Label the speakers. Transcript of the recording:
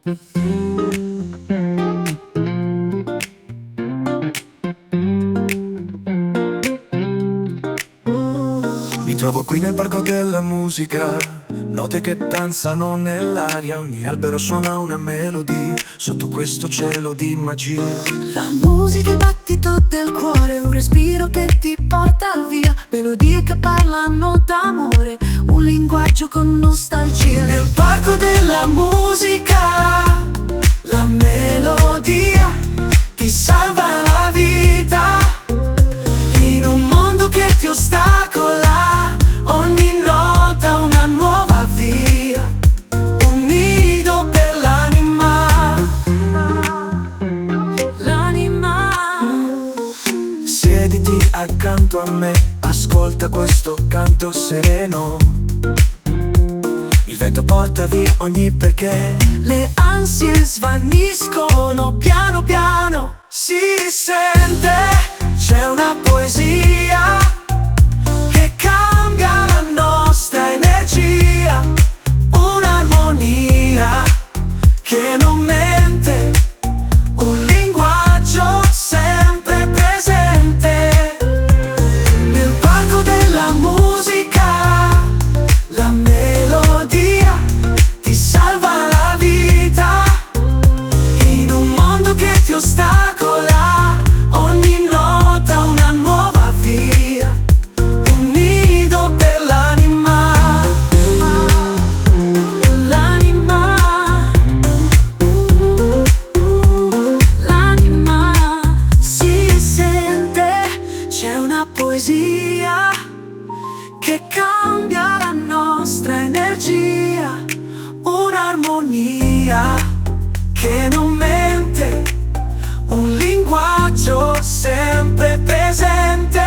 Speaker 1: Mi trovo qui nel parco della musica, note che danzano nell'aria, ogni albero suona una melodia, sotto questo cielo di magia.
Speaker 2: La musica è il battito del cuore, un respiro che ti porta via, melodie che parlano d'amore, un linguaggio con nostalgia.
Speaker 1: Nel parco della musica, la melodia ti salva la vita, in un mondo che ti ostacola, ogni nota una nuova via, un nido per l'anima. Siediti accanto a me, ascolta questo canto sereno, il vento porta via ogni perché,
Speaker 2: Le ansie svaniscono piano piano,
Speaker 1: si sente, c'è una poesia che cambia la nostra energia, un'armonia che non mente, un linguaggio sempre presente. Nel parco della musica, la melodia ti salva la vita, in un mondo che ti ostacola, ogni nota una nuova via, un nido per l'anima.
Speaker 2: L'anima si sente, c'è una poesia che cambia la nostra energia,
Speaker 1: Un'armonia che non mente, un linguaggio sempre presente.